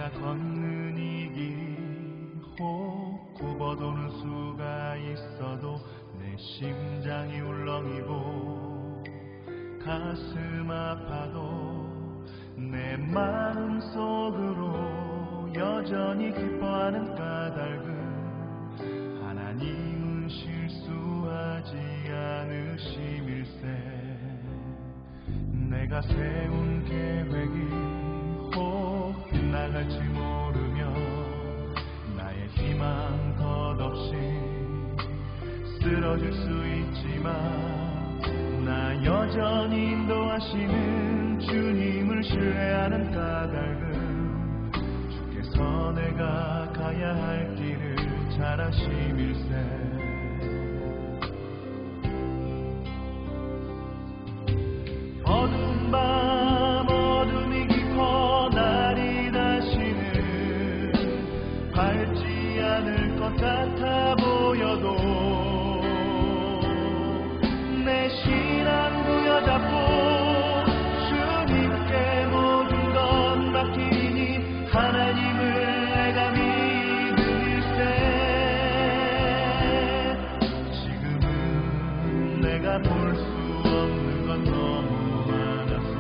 내가 걷는 이 길이 혹 굽어도는 수가 있어도 내 심장이 울렁이고 가슴 아파도 내 마음 속으로 여전히 기뻐하는 까닭은 하나님은 실수하지 않으심일세. 내가 세운 계획이 혹 빗나갈지 모르며 나의 희망 덧없이 쓰러질 수 있지만 나 여전히 인도하시는 주님을 신뢰하는 까닭은 주께서 내가 가야 할 길을 잘 아심일세. 어두운 밤 어둠이 깊어 날이 다시는 밝지 않을 것 같아 보여도 내 신앙 부여잡고 주님께 모든 것 맡기니 하나님을 내가 믿음일세. 지금은 내가 볼 수 없는 건 너무 많아서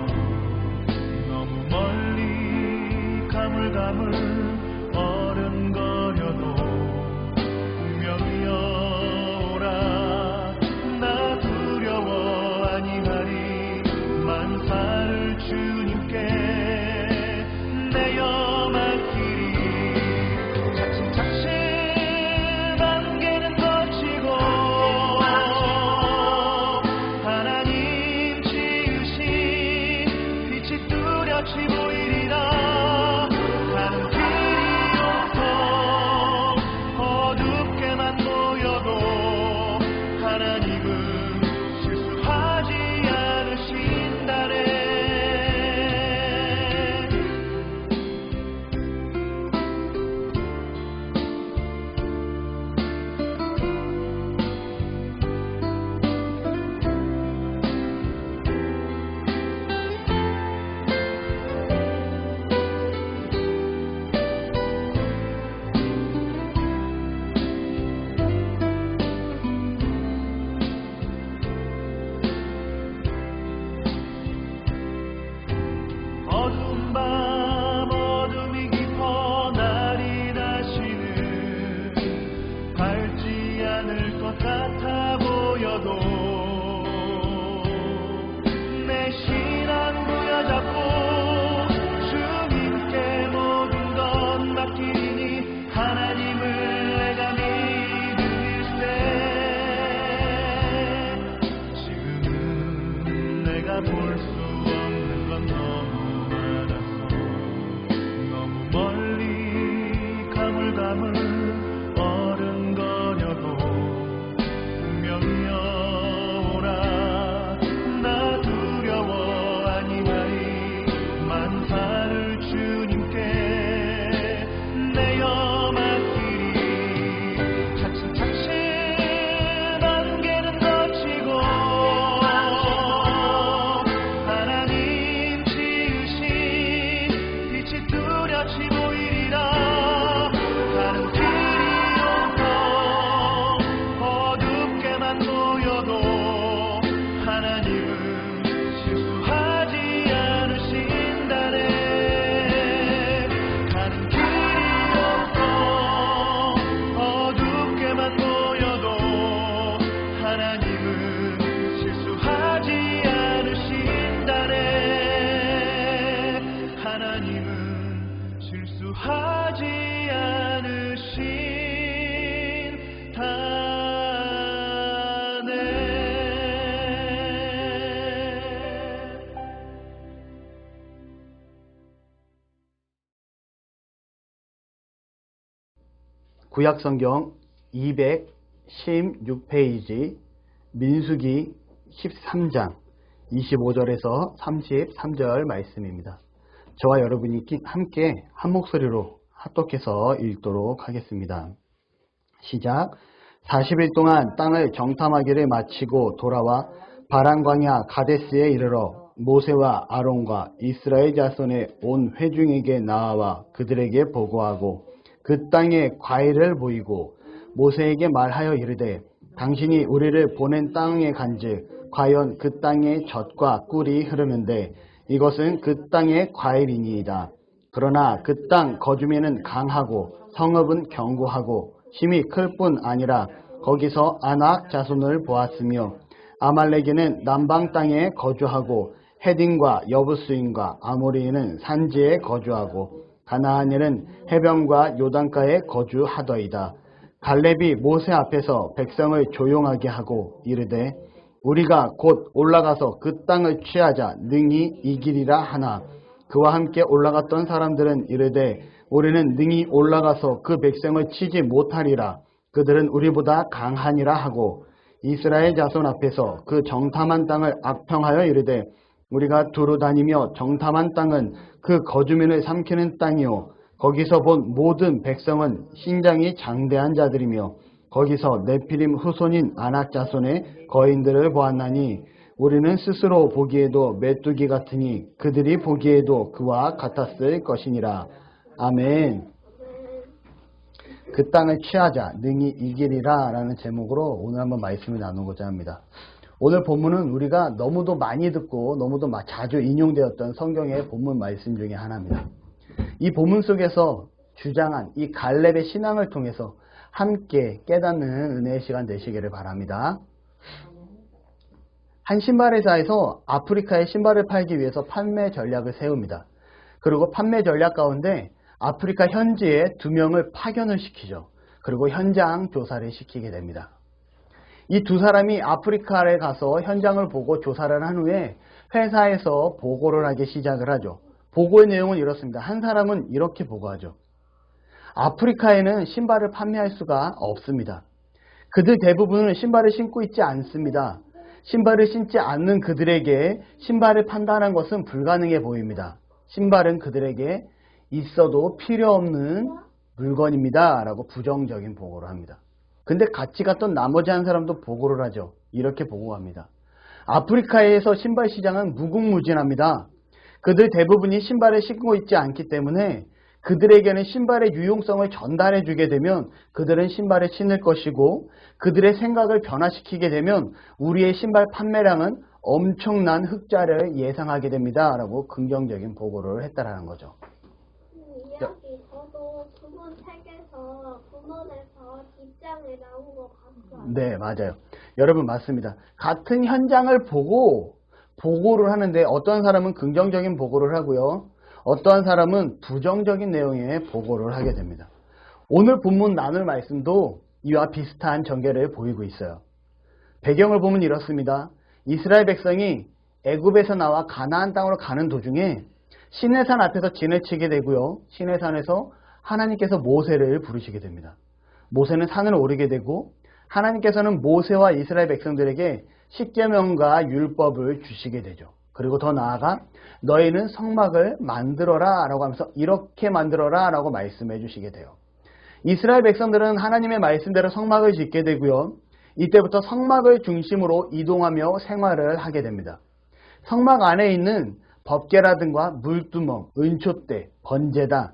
너무 멀리 가물가물 어른거려도 분명히 오라 나 두려워 아니하리. 만사를 주님께 내어 맡기리. 차츰차츰 안개는 걷히고 하나님 지으신 빛이 뚜렷이 보이리라. 가는 길이 온통 어둡게만 보여도 하나님은 실수하지 않으신다네. 어두운 밤 어둠이 깊어 날이 다시는 밝지 않을 것 같아 보여도 내 신앙 부여잡고 주님께 모든 것 맡기니 하나님을 내가 믿음일세. 지금은 내가 볼 수 없는 건 너무 많아서 너무 멀리 가물가물 어른거려도 분명히 오라 나 두려워 아니하리. 만사를 주님께 내어 맡기리. 차츰차츰 안개는 걷히고 하나님 지으신 빛이 뚜렷이 보이리라. 가는 길이 온통 어둡게만 보여도 하나님은 실수하지 않으신다네. 가는 길이 온통 어둡게만 보여도 하나님은 실수하지 않으신다네. 하나님은 실수하지 않으신다네. 구약성경 216페이지 민수기 13장 25절에서 33절 말씀입니다. 저와 여러분이 함께 한 목소리로 합독해서 읽도록 하겠습니다. 시작. 40일 동안 땅을 정탐하기를 마치고 돌아와 바란 광야 가데스에 이르러 모세와 아론과 이스라엘 자손의 온 회중에게 나아와 그들에게 보고하고 그 땅의 과일을 보이고 모세에게 말하여 이르되 당신이 우리를 보낸 땅에 간즉 과연 그 땅에 젖과 꿀이 흐르는데 이것은 그 땅의 과일이니이다. 그러나 그 땅 거주민은 강하고 성읍은 견고하고 힘이 클 뿐 아니라 거기서 아낙 자손을 보았으며 아말렉에는 남방 땅에 거주하고 헤딘과 여부스인과 아모리인은 산지에 거주하고 가나안에는 해변과 요단가에 거주하더이다. 갈렙이 모세 앞에서 백성을 조용하게 하고 이르되 우리가 곧 올라가서 그 땅을 취하자 능히 이기리라 하나 그와 함께 올라갔던 사람들은 이르되 우리는 능히 올라가서 그 백성을 치지 못하리라. 그들은 우리보다 강하니라 하고 이스라엘 자손 앞에서 그 정탐한 땅을 악평하여 이르되 우리가 두루 다니며 정탐한 땅은 그 거주민을 삼키는 땅이요 거기서 본 모든 백성은 신장이 장대한 자들이며 거기서 네피림 후손인 아낙 자손의 거인들을 보았나니 우리는 스스로 보기에도 메뚜기 같으니 그들이 보기에도 그와 같았을 것이니라. 아멘. 그 땅을 취하자 능히 이기리라 라는 제목으로 오늘 한번 말씀을 나누고자 합니다. 오늘 본문은 우리가 너무도 많이 듣고 너무도 자주 인용되었던 성경의 본문 말씀 중에 하나입니다. 이 본문 속에서 주장한 이 갈렙의 신앙을 통해서 함께 깨닫는 은혜의 시간 되시기를 바랍니다. 한 신발회사에서 아프리카에 신발을 팔기 위해서 판매 전략을 세웁니다. 그리고 판매 전략 가운데 아프리카 현지에 2명을 파견을 시키죠. 그리고 현장 조사를 시키게 됩니다. 이 두 사람이 아프리카에 가서 현장을 보고 조사를 한 후에 회사에서 보고를 하기 시작을 하죠. 보고의 내용은 이렇습니다. 한 사람은 이렇게 보고하죠. 아프리카에는 신발을 판매할 수가 없습니다. 그들 대부분은 신발을 신고 있지 않습니다. 신발을 신지 않는 그들에게 신발을 판다는 것은 불가능해 보입니다. 신발은 그들에게 있어도 필요 없는 물건입니다. 라고 부정적인 보고를 합니다. 근데 같이 갔던 나머지 한 사람도 보고를 하죠. 이렇게 보고합니다. 아프리카에서 신발 시장은 무궁무진합니다. 그들 대부분이 신발을 신고 있지 않기 때문에 그들에게는 신발의 유용성을 전달해 주게 되면 그들은 신발을 신을 것이고 그들의 생각을 변화시키게 되면 우리의 신발 판매량은 엄청난 흑자를 예상하게 됩니다. 라고 긍정적인 보고를 했다라는 거죠. 이야기 저도 그분 책에서 부문에서 뒷장에 나온 것 같아요. 네, 맞아요. 여러분 맞습니다. 같은 현장을 보고 보고를 하는데 어떤 사람은 긍정적인 보고를 하고요. 어떠한 사람은 부정적인 내용의 보고를 하게 됩니다. 오늘 본문 나눌 말씀도 이와 비슷한 전개를 보이고 있어요. 배경을 보면 이렇습니다. 이스라엘 백성이 애굽에서 나와 가나안 땅으로 가는 도중에 시내산 앞에서 진을 치게 되고요. 시내산에서 하나님께서 모세를 부르시게 됩니다. 모세는 산을 오르게 되고 하나님께서는 모세와 이스라엘 백성들에게 십계명과 율법을 주시게 되죠. 그리고 더 나아가 너희는 성막을 만들어라 라고 하면서 이렇게 만들어라 라고 말씀해 주시게 돼요. 이스라엘 백성들은 하나님의 말씀대로 성막을 짓게 되고요. 이때부터 성막을 중심으로 이동하며 생활을 하게 됩니다. 성막 안에 있는 법궤라든가 물두멍, 은촛대, 번제단,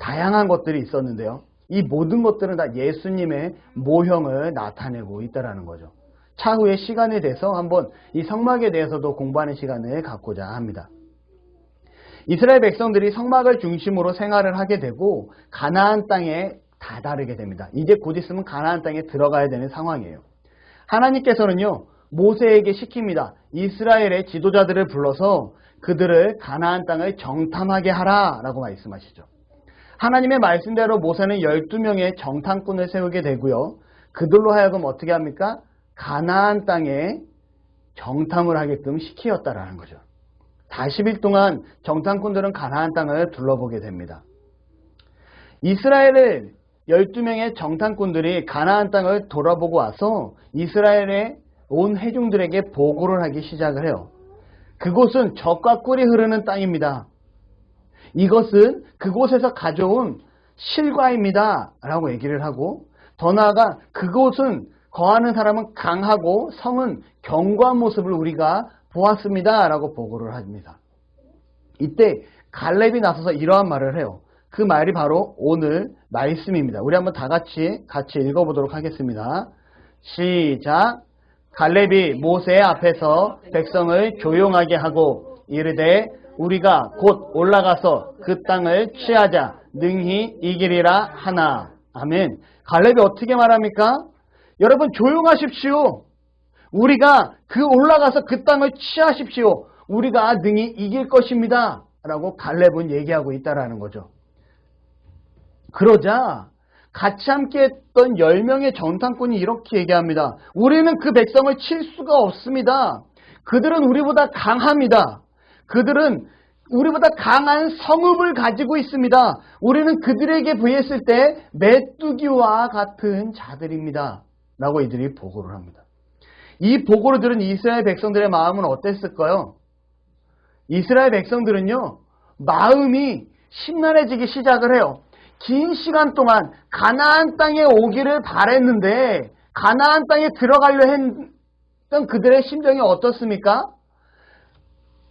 다양한 것들이 있었는데요. 이 모든 것들은 다 예수님의 모형을 나타내고 있다는 거죠. 차후에 시간이 돼서 한번 이 성막에 대해서도 공부하는 시간을 갖고자 합니다. 이스라엘 백성들이 성막을 중심으로 생활을 하게 되고 가나안 땅에 다다르게 됩니다. 이제 곧 있으면 가나안 땅에 들어가야 되는 상황이에요. 하나님께서는요, 모세에게 시킵니다. 이스라엘의 지도자들을 불러서 그들을 가나안 땅을 정탐하게 하라 라고 말씀하시죠. 하나님의 말씀대로 모세는 12명의 정탐꾼을 세우게 되고요. 그들로 하여금 어떻게 합니까? 가나안 땅에 정탐을 하게끔 시키었다라는 거죠. 40일 동안 정탐꾼들은 가나안 땅을 둘러보게 됩니다. 이스라엘의 12명의 정탐꾼들이 가나안 땅을 돌아보고 와서 이스라엘의 온 회중들에게 보고를 하기 시작을 해요. 그곳은 젖과 꿀이 흐르는 땅입니다. 이것은 그곳에서 가져온 실과입니다. 라고 얘기를 하고 더 나아가 그곳은 거하는 사람은 강하고 성은 견고한 모습을 우리가 보았습니다 라고 보고를 합니다. 이때 갈렙이 나서서 이러한 말을 해요. 그 말이 바로 오늘 말씀입니다. 우리 한번 다 같이 읽어보도록 하겠습니다. 시작. 갈렙이 모세 앞에서 백성을 조용하게 하고 이르되 우리가 곧 올라가서 그 땅을 취하자 능히 이기리라 하나. 아멘. 갈렙이 어떻게 말합니까? 여러분 조용하십시오. 우리가 올라가서 그 땅을 취하십시오. 우리가 능히 이길 것입니다 라고 갈렙은 얘기하고 있다라는 거죠. 그러자 같이 함께 했던 10명의 정탐꾼이 이렇게 얘기합니다. 우리는 그 백성을 칠 수가 없습니다. 그들은 우리보다 강합니다. 그들은 우리보다 강한 성읍을 가지고 있습니다. 우리는 그들에게 부했을 때 메뚜기와 같은 자들입니다 라고 이들이 보고를 합니다. 이 보고를 들은 이스라엘 백성들의 마음은 어땠을까요? 이스라엘 백성들은요, 마음이 심란해지기 시작을 해요. 긴 시간 동안 가나안 땅에 오기를 바랬는데 가나안 땅에 들어가려 했던 그들의 심정이 어떻습니까?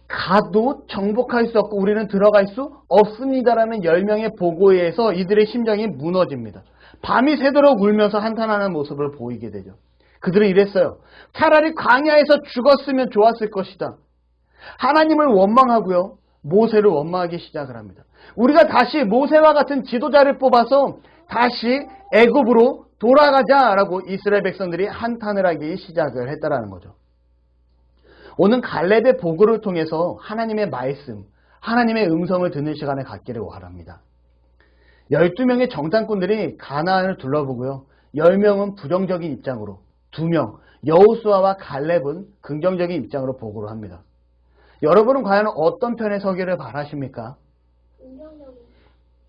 가도 정복할 수 없고 우리는 들어갈 수 없습니다라는 10명의 보고에 의해서 이들의 심정이 무너집니다. 밤이 새도록 울면서 한탄하는 모습을 보이게 되죠. 그들은 이랬어요. 차라리 광야에서 죽었으면 좋았을 것이다. 하나님을 원망하고요. 모세를 원망하기 시작을 합니다. 우리가 다시 모세와 같은 지도자를 뽑아서 다시 애굽으로 돌아가자라고 이스라엘 백성들이 한탄을 하기 시작을 했다라는 거죠. 오늘 갈렙의 보고를 통해서 하나님의 말씀, 하나님의 음성을 듣는 시간을 갖기를 바랍니다. 12명의 정탐꾼들이 가나안을 둘러보고요. 10명은 부정적인 입장으로, 2명, 여호수아와 갈렙은 긍정적인 입장으로 보고를 합니다. 여러분은 과연 어떤 편에 서기를 바라십니까?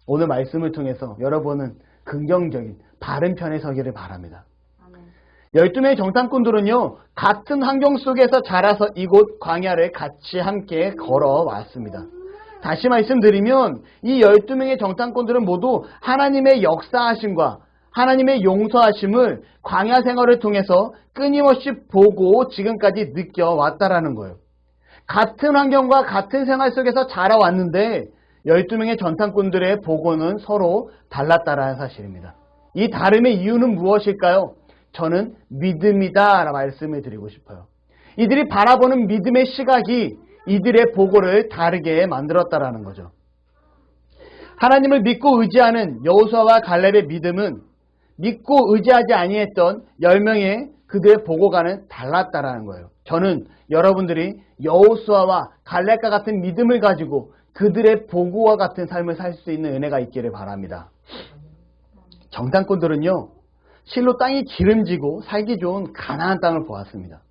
오늘 말씀을 통해서 여러분은 긍정적인 바른 편에 서기를 바랍니다. 12명의 정탐꾼들은요, 같은 환경 속에서 자라서 이곳 광야를 같이 함께 걸어왔습니다. 다시 말씀드리면 이 12명의 정탐꾼들은 모두 하나님의 역사하심과 하나님의 용서하심을 광야 생활을 통해서 끊임없이 보고 지금까지 느껴왔다라는 거예요. 같은 환경과 같은 생활 속에서 자라왔는데 12명의 정탐꾼들의 보고는 서로 달랐다라는 사실입니다. 이 다름의 이유는 무엇일까요? 저는 믿음이다 라고 말씀을 드리고 싶어요. 이들이 바라보는 믿음의 시각이 이들의 보고를 다르게 만들었다라는 거죠. 하나님을 믿고 의지하는 여호수아와 갈렙의 믿음은 믿고 의지하지 아니했던 10명의 그들의 보고가는 달랐다라는 거예요. 저는 여러분들이 여호수아와 갈렙과 같은 믿음을 가지고 그들의 보고와 같은 삶을 살 수 있는 은혜가 있기를 바랍니다. 정탐꾼들은요, 실로 땅이 기름지고 살기 좋은 가나안 땅을 보았습니다.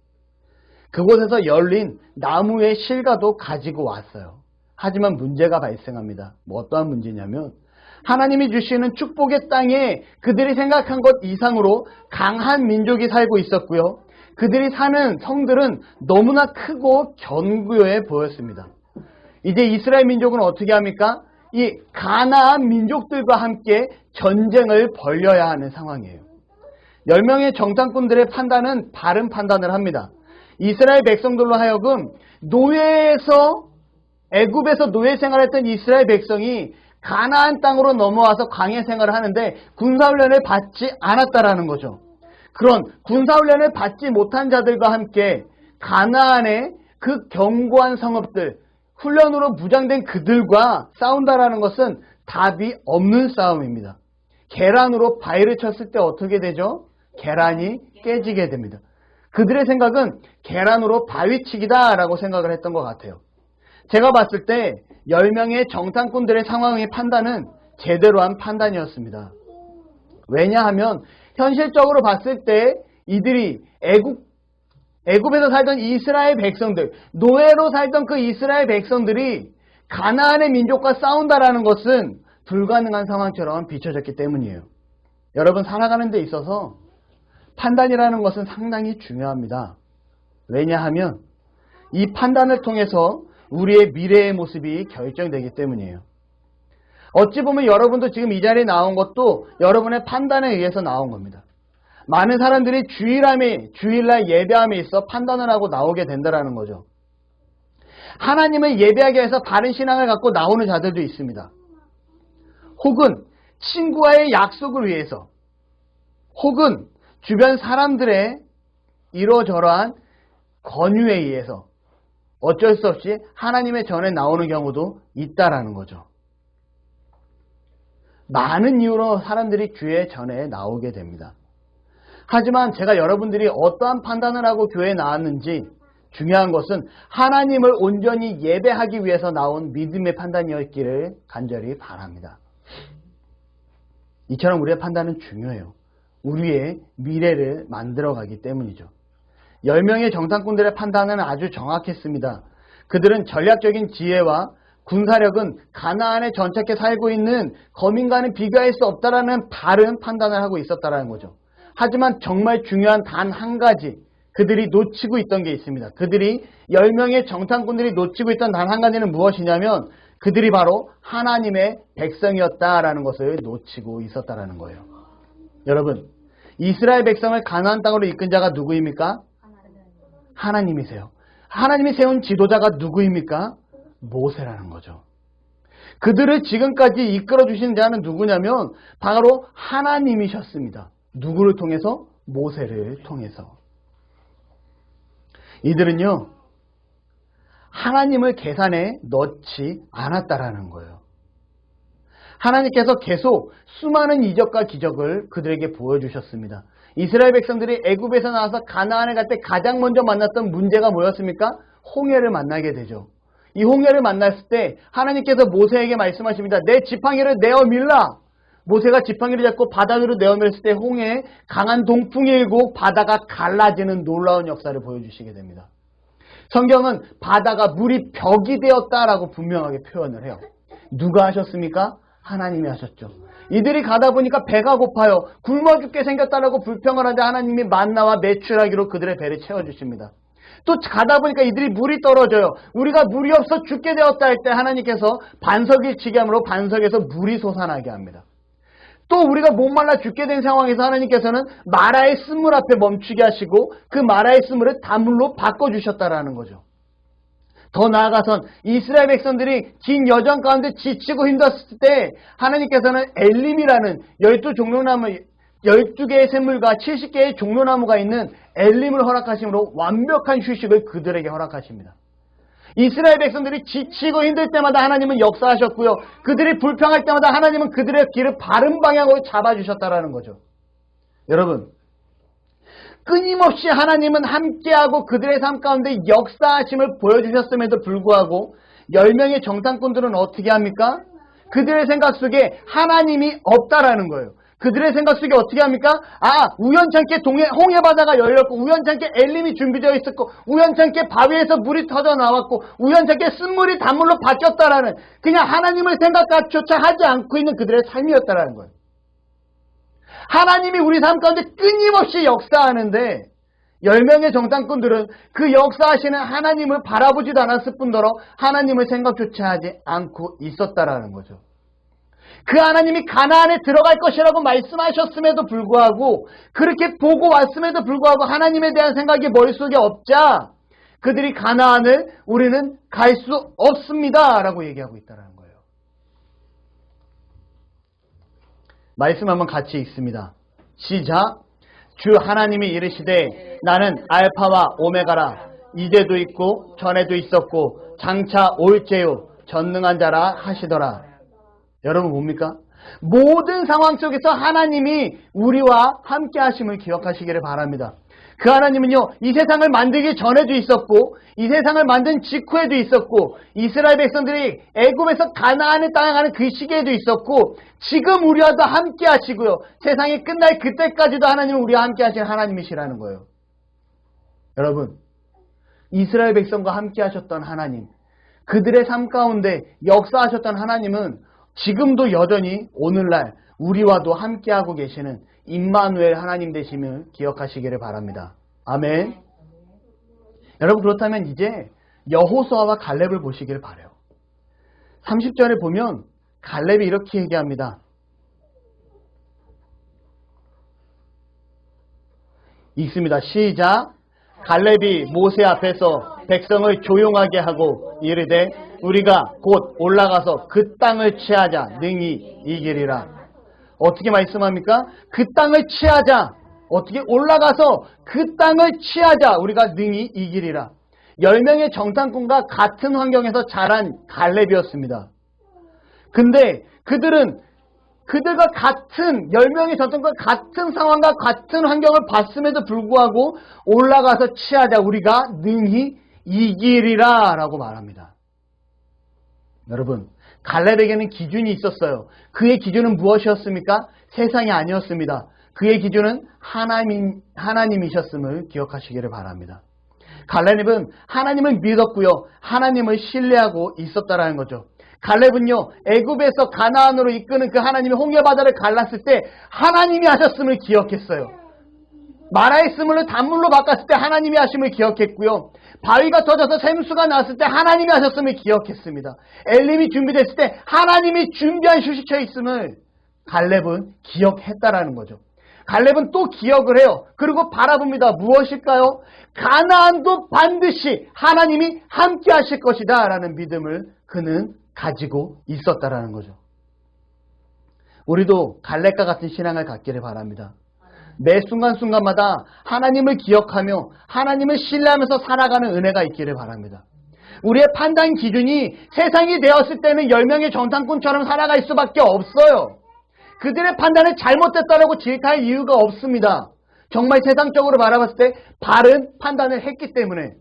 그곳에서 열린 나무의 실과도 가지고 왔어요. 하지만 문제가 발생합니다. 어떠한 문제냐면 하나님이 주시는 축복의 땅에 그들이 생각한 것 이상으로 강한 민족이 살고 있었고요. 그들이 사는 성들은 너무나 크고 견고해 보였습니다. 이제 이스라엘 민족은 어떻게 합니까? 이 가나안 민족들과 함께 전쟁을 벌여야 하는 상황이에요. 10명의 정탐꾼들의 판단은 바른 판단을 합니다. 이스라엘 백성들로 하여금 애굽에서 노예 생활했던 이스라엘 백성이 가나안 땅으로 넘어와서 광야 생활을 하는데 군사훈련을 받지 않았다라는 거죠. 그런 군사훈련을 받지 못한 자들과 함께 가나안의 그 견고한 성읍들, 훈련으로 무장된 그들과 싸운다라는 것은 답이 없는 싸움입니다. 계란으로 바위를 쳤을 때 어떻게 되죠? 계란이 깨지게 됩니다. 그들의 생각은 계란으로 바위치기다 라고 생각을 했던 것 같아요. 제가 봤을 때 10명의 정탐꾼들의 상황의 판단은 제대로 한 판단이었습니다. 왜냐하면 현실적으로 봤을 때 이들이 애굽에서 살던 이스라엘 백성들, 노예로 살던 그 이스라엘 백성들이 가나안의 민족과 싸운다라는 것은 불가능한 상황처럼 비춰졌기 때문이에요. 여러분, 살아가는 데 있어서 판단이라는 것은 상당히 중요합니다. 왜냐하면 이 판단을 통해서 우리의 미래의 모습이 결정되기 때문이에요. 어찌 보면 여러분도 지금 이 자리에 나온 것도 여러분의 판단에 의해서 나온 겁니다. 많은 사람들이 주일날 예배함에 있어 판단을 하고 나오게 된다는 거죠. 하나님을 예배하기 위해서 바른 신앙을 갖고 나오는 자들도 있습니다. 혹은 친구와의 약속을 위해서, 혹은 주변 사람들의 이러저러한 권유에 의해서 어쩔 수 없이 하나님의 전에 나오는 경우도 있다라는 거죠. 많은 이유로 사람들이 주의 전에 나오게 됩니다. 하지만 제가 여러분들이 어떠한 판단을 하고 교회에 나왔는지 중요한 것은 하나님을 온전히 예배하기 위해서 나온 믿음의 판단이었기를 간절히 바랍니다. 이처럼 우리의 판단은 중요해요. 우리의 미래를 만들어가기 때문이죠. 10명의 정탐꾼들의 판단은 아주 정확했습니다. 그들은 전략적인 지혜와 군사력은 가나안에 전착해 살고 있는 거민과는 비교할 수 없다라는 바른 판단을 하고 있었다는 거죠. 하지만 정말 중요한 단 한 가지, 그들이 놓치고 있던 게 있습니다. 그들이 10명의 정탐꾼들이 놓치고 있던 단 한 가지는 무엇이냐면 그들이 바로 하나님의 백성이었다라는 것을 놓치고 있었다라는 거예요. 여러분, 이스라엘 백성을 가나안 땅으로 이끈 자가 누구입니까? 하나님이세요. 하나님이 세운 지도자가 누구입니까? 모세라는 거죠. 그들을 지금까지 이끌어 주신 자는 누구냐면 바로 하나님이셨습니다. 누구를 통해서? 모세를 통해서. 이들은요, 하나님을 계산에 넣지 않았다라는 거예요. 하나님께서 계속 수많은 이적과 기적을 그들에게 보여주셨습니다. 이스라엘 백성들이 애굽에서 나와서 가나안에 갈 때 가장 먼저 만났던 문제가 뭐였습니까? 홍해를 만나게 되죠. 이 홍해를 만났을 때 하나님께서 모세에게 말씀하십니다. 내 지팡이를 내어 밀라. 모세가 지팡이를 잡고 바다 위로 내어 밀었을 때 홍해에 강한 동풍이 일고 바다가 갈라지는 놀라운 역사를 보여주시게 됩니다. 성경은 바다가 물이 벽이 되었다라고 분명하게 표현을 해요. 누가 하셨습니까? 하나님이 하셨죠. 이들이 가다 보니까 배가 고파요. 굶어 죽게 생겼다라고 불평을 하자 하나님이 만나와 메추라기로 그들의 배를 채워주십니다. 또 가다 보니까 이들이 물이 떨어져요. 우리가 물이 없어 죽게 되었다 할 때 하나님께서 반석을 치게 함으로 반석에서 물이 솟아나게 합니다. 또 우리가 목말라 죽게 된 상황에서 하나님께서는 마라의 쓴물 앞에 멈추게 하시고 그 마라의 쓴물을 단물로 바꿔주셨다라는 거죠. 더 나아가선 이스라엘 백성들이 긴 여정 가운데 지치고 힘들었을 때 하나님께서는 엘림이라는 12개의 샘물과 70개의 종려나무가 있는 엘림을 허락하심으로 완벽한 휴식을 그들에게 허락하십니다. 이스라엘 백성들이 지치고 힘들 때마다 하나님은 역사하셨고요. 그들이 불평할 때마다 하나님은 그들의 길을 바른 방향으로 잡아주셨다라는 거죠. 여러분, 끊임없이 하나님은 함께하고 그들의 삶 가운데 역사하심을 보여주셨음에도 불구하고 10명의 정탐꾼들은 어떻게 합니까? 그들의 생각 속에 하나님이 없다라는 거예요. 그들의 생각 속에 어떻게 합니까? 우연찮게 홍해바다가 열렸고 우연찮게 엘림이 준비되어 있었고 우연찮게 바위에서 물이 터져 나왔고 우연찮게 쓴물이 단물로 바뀌었다라는 그냥 하나님을 생각조차 하지 않고 있는 그들의 삶이었다라는 거예요. 하나님이 우리 삶 가운데 끊임없이 역사하는데 10명의 정탐꾼들은 그 역사하시는 하나님을 바라보지도 않았을 뿐더러 하나님을 생각조차 하지 않고 있었다라는 거죠. 그 하나님이 가나안에 들어갈 것이라고 말씀하셨음에도 불구하고 그렇게 보고 왔음에도 불구하고 하나님에 대한 생각이 머릿속에 없자 그들이 가나안을 우리는 갈 수 없습니다 라고 얘기하고 있다는 거예요. 말씀 한번 같이 읽습니다. 시작. 주 하나님이 이르시되 나는 알파와 오메가라. 이제도 있고 전에도 있었고 장차 올죄요 전능한 자라 하시더라. 여러분 뭡니까? 모든 상황 속에서 하나님이 우리와 함께 하심을 기억하시기를 바랍니다. 그 하나님은요, 이 세상을 만들기 전에도 있었고 이 세상을 만든 직후에도 있었고 이스라엘 백성들이 애굽에서 가나안에 땅에 가는 그 시기에도 있었고 지금 우리와도 함께 하시고요. 세상이 끝날 그때까지도 하나님은 우리와 함께 하신 하나님이시라는 거예요. 여러분, 이스라엘 백성과 함께 하셨던 하나님, 그들의 삶 가운데 역사하셨던 하나님은 지금도 여전히 오늘날 우리와도 함께하고 계시는 임마누엘 하나님 되심을 기억하시기를 바랍니다. 아멘. 여러분, 그렇다면 이제 여호수아와 갈렙을 보시기를 바라요. 30절에 보면 갈렙이 이렇게 얘기합니다. 읽습니다. 시작. 갈렙이 모세 앞에서 백성을 조용하게 하고 이르되 우리가 곧 올라가서 그 땅을 취하자 능히 이기리라. 어떻게 말씀합니까? 그 땅을 취하자. 어떻게 올라가서 그 땅을 취하자. 우리가 능히 이기리라. 10명의 정탐꾼과 같은 환경에서 자란 갈렙이었습니다. 근데 그들과 같은 10명의 전통과 같은 상황과 같은 환경을 봤음에도 불구하고 올라가서 취하자 우리가 능히 이기리라 라고 말합니다. 여러분, 갈렙에게는 기준이 있었어요. 그의 기준은 무엇이었습니까? 세상이 아니었습니다. 그의 기준은 하나님이셨음을 기억하시기를 바랍니다. 갈렙은 하나님을 믿었고요. 하나님을 신뢰하고 있었다라는 거죠. 갈렙은요, 애굽에서 가나안으로 이끄는 그 하나님의 홍해바다를 갈랐을 때 하나님이 하셨음을 기억했어요. 마라의 스물을 단물로 바꿨을 때 하나님이 하심을 기억했고요. 바위가 터져서 샘수가 나왔을 때 하나님이 하셨음을 기억했습니다. 엘림이 준비됐을 때 하나님이 준비한 휴식처에 있음을 갈렙은 기억했다라는 거죠. 갈렙은 또 기억을 해요. 그리고 바라봅니다. 무엇일까요? 가나안도 반드시 하나님이 함께 하실 것이다 라는 믿음을 그는 가지고 있었다라는 거죠. 우리도 갈렙과 같은 신앙을 갖기를 바랍니다. 매 순간순간마다 하나님을 기억하며 하나님을 신뢰하면서 살아가는 은혜가 있기를 바랍니다. 우리의 판단 기준이 세상이 되었을 때는 10명의 정탐꾼처럼 살아갈 수밖에 없어요. 그들의 판단은 잘못됐다라고 질타할 이유가 없습니다. 정말 세상적으로 바라봤을 때 바른 판단을 했기 때문에.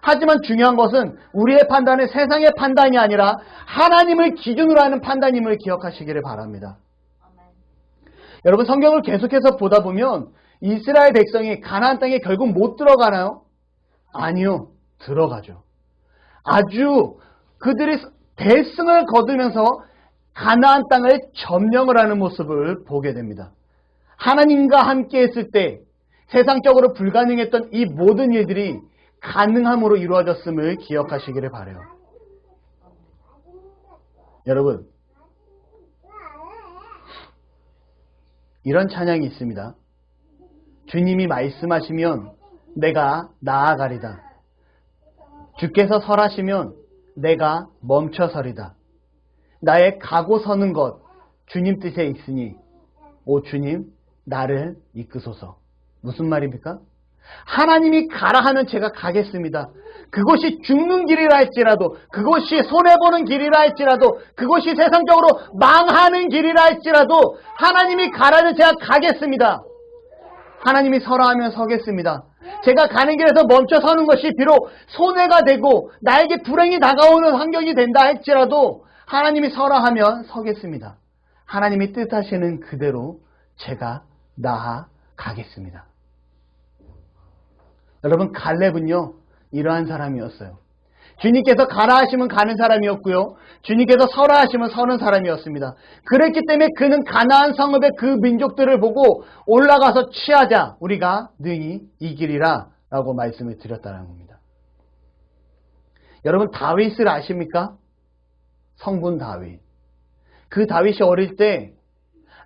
하지만 중요한 것은 우리의 판단은 세상의 판단이 아니라 하나님을 기준으로 하는 판단임을 기억하시기를 바랍니다. 여러분, 성경을 계속해서 보다 보면 이스라엘 백성이 가나안 땅에 결국 못 들어가나요? 아니요, 들어가죠. 아주 그들이 대승을 거두면서 가나안 땅을 점령을 하는 모습을 보게 됩니다. 하나님과 함께 했을 때 세상적으로 불가능했던 이 모든 일들이 가능함으로 이루어졌음을 기억하시기를 바라요. 여러분, 이런 찬양이 있습니다. 주님이 말씀하시면 내가 나아가리다. 주께서 설하시면 내가 멈춰서리다. 나의 가고 서는 것 주님 뜻에 있으니 오 주님 나를 이끄소서. 무슨 말입니까? 하나님이 가라 하면 제가 가겠습니다. 그곳이 죽는 길이라 할지라도, 그곳이 손해보는 길이라 할지라도, 그곳이 세상적으로 망하는 길이라 할지라도 하나님이 가라면 제가 가겠습니다. 하나님이 서라 하면 서겠습니다. 제가 가는 길에서 멈춰 서는 것이 비록 손해가 되고 나에게 불행이 다가오는 환경이 된다 할지라도 하나님이 서라 하면 서겠습니다. 하나님이 뜻하시는 그대로 제가 나아가겠습니다. 여러분, 갈렙은요 이러한 사람이었어요. 주님께서 가라 하시면 가는 사람이었고요. 주님께서 서라 하시면 서는 사람이었습니다. 그랬기 때문에 그는 가나안 성읍의 그 민족들을 보고 올라가서 취하자 우리가 능히 이기리라 라고 말씀을 드렸다는 겁니다. 여러분, 다윗을 아십니까? 성분 다윗. 그 다윗이 어릴 때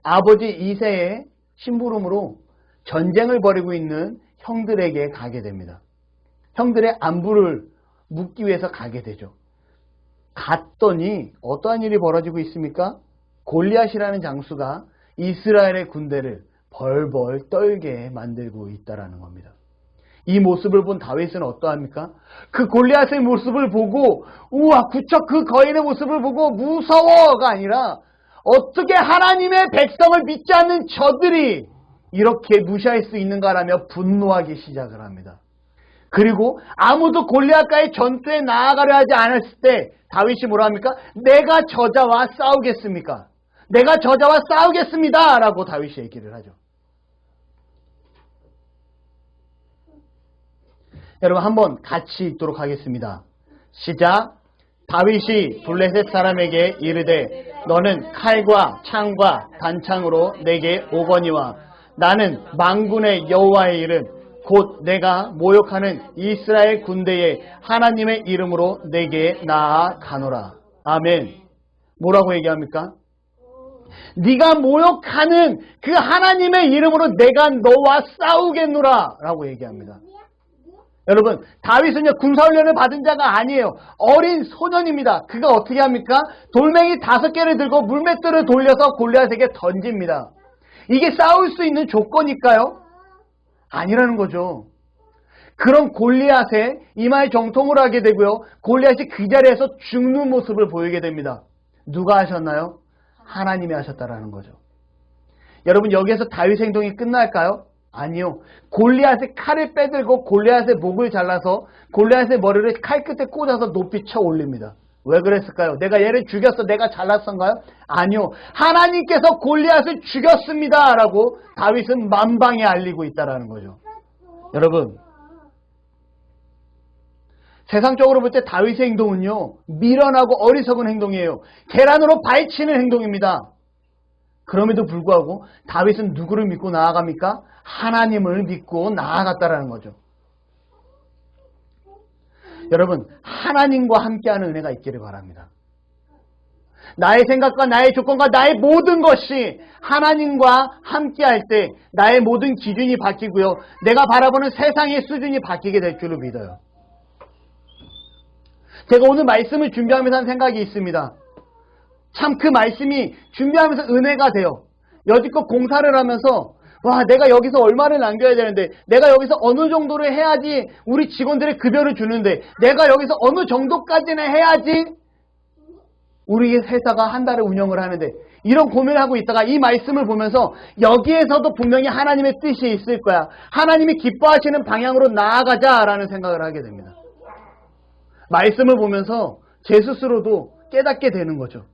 아버지 이새의 심부름으로 전쟁을 벌이고 있는 형들에게 가게 됩니다. 형들의 안부를 묻기 위해서 가게 되죠. 갔더니 어떠한 일이 벌어지고 있습니까? 골리앗이라는 장수가 이스라엘의 군대를 벌벌 떨게 만들고 있다라는 겁니다. 이 모습을 본 다윗은 어떠합니까? 그 골리앗의 모습을 보고 우와 구척 그 거인의 모습을 보고 무서워가 아니라 어떻게 하나님의 백성을 믿지 않는 저들이 이렇게 무시할 수 있는가라며 분노하기 시작을 합니다. 그리고 아무도 골리앗과의 전투에 나아가려 하지 않았을 때 다윗이 뭐라 합니까? 내가 저자와 싸우겠습니까? 내가 저자와 싸우겠습니다 라고 다윗이 얘기를 하죠. 여러분, 한번 같이 읽도록 하겠습니다. 시작. 다윗이 블레셋 사람에게 이르되 너는 칼과 창과 단창으로 내게 오거니와 나는 만군의 여호와의 이름 곧 내가 모욕하는 이스라엘 군대의 하나님의 이름으로 내게 나아가노라. 아멘. 뭐라고 얘기합니까? 네가 모욕하는 그 하나님의 이름으로 내가 너와 싸우겠노라 라고 얘기합니다. 여러분, 다윗은요, 군사훈련을 받은 자가 아니에요. 어린 소년입니다. 그가 어떻게 합니까? 돌멩이 5개를 들고 물맷돌을 돌려서 골리앗에게 던집니다. 이게 싸울 수 있는 조건일까요? 아니라는 거죠. 그런 골리앗의 이마에 정통을 하게 되고요. 골리앗이 그 자리에서 죽는 모습을 보이게 됩니다. 누가 하셨나요? 하나님이 하셨다라는 거죠. 여러분, 여기에서 다윗 행동이 끝날까요? 아니요. 골리앗의 칼을 빼들고 골리앗의 목을 잘라서 골리앗의 머리를 칼 끝에 꽂아서 높이 쳐 올립니다. 왜 그랬을까요? 내가 얘를 죽였어. 내가 잘났던가요? 아니요. 하나님께서 골리앗을 죽였습니다. 라고 다윗은 만방에 알리고 있다라는 거죠. 여러분, 세상적으로 볼 때 다윗의 행동은요, 미련하고 어리석은 행동이에요. 계란으로 발치는 행동입니다. 그럼에도 불구하고 다윗은 누구를 믿고 나아갑니까? 하나님을 믿고 나아갔다라는 거죠. 여러분, 하나님과 함께하는 은혜가 있기를 바랍니다. 나의 생각과 나의 조건과 나의 모든 것이 하나님과 함께할 때 나의 모든 기준이 바뀌고요. 내가 바라보는 세상의 수준이 바뀌게 될 줄로 믿어요. 제가 오늘 말씀을 준비하면서 한 생각이 있습니다. 참 그 말씀이 준비하면서 은혜가 돼요. 여지껏 공사를 하면서 와, 내가 여기서 얼마를 남겨야 되는데, 내가 여기서 어느 정도를 해야지 우리 직원들의 급여를 주는데, 내가 여기서 어느 정도까지는 해야지 우리 회사가 한 달을 운영을 하는데, 이런 고민을 하고 있다가 이 말씀을 보면서 여기에서도 분명히 하나님의 뜻이 있을 거야. 하나님이 기뻐하시는 방향으로 나아가자라는 생각을 하게 됩니다. 말씀을 보면서 제 스스로도 깨닫게 되는 거죠.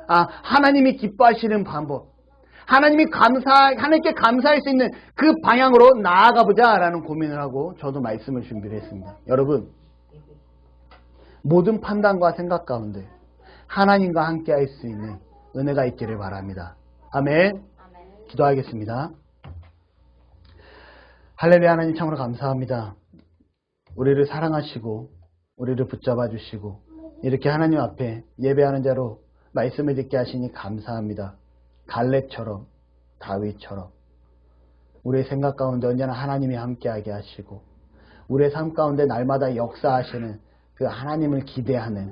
아, 하나님이 기뻐하시는 방법. 하나님께 감사할 수 있는 그 방향으로 나아가보자라는 고민을 하고 저도 말씀을 준비를 했습니다. 여러분, 모든 판단과 생각 가운데 하나님과 함께 할 수 있는 은혜가 있기를 바랍니다. 아멘. 기도하겠습니다. 할렐루야. 하나님 참으로 감사합니다. 우리를 사랑하시고 우리를 붙잡아 주시고 이렇게 하나님 앞에 예배하는 자로 말씀을 듣게 하시니 감사합니다. 갈렙처럼 다윗처럼 우리의 생각 가운데 언제나 하나님이 함께하게 하시고 우리의 삶 가운데 날마다 역사하시는 그 하나님을 기대하는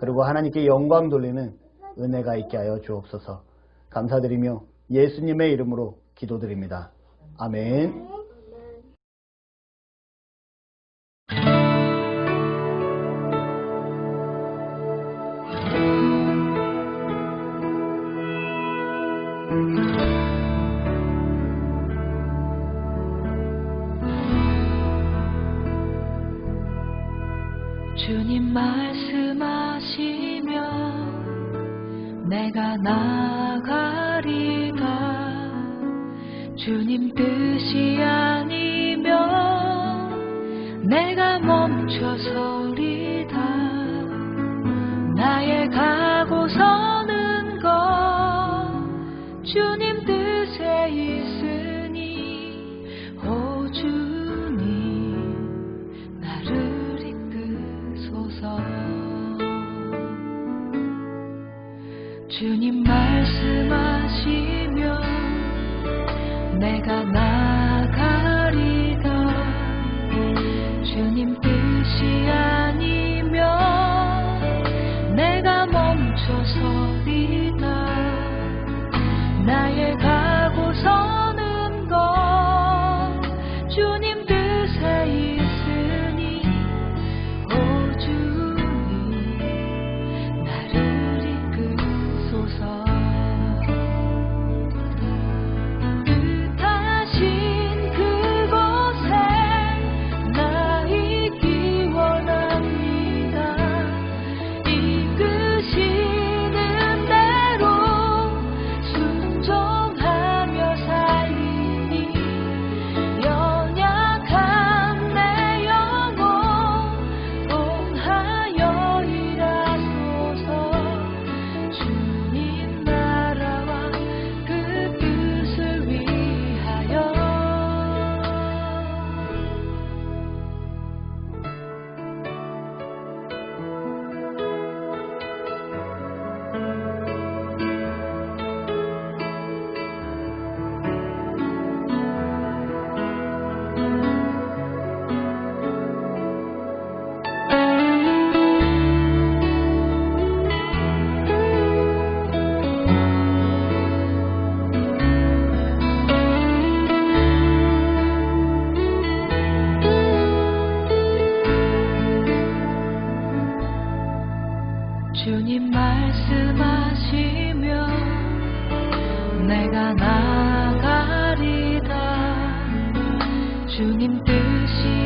그리고 하나님께 영광 돌리는 은혜가 있게 하여 주옵소서. 감사드리며 예수님의 이름으로 기도드립니다. 아멘. 주님 말씀하시면 내가 나가리다. 주님 뜻이 아니면 내가 멈춰서리다. 나의 가고 서는 것 주님 뜻에 있으니 오 주님 나를 주님 말씀하시면 내가 나가리다. 주님 뜻이 아니면 내가 멈춰서리다. 나의 가고 서는 내가 나가리다 주님 뜻이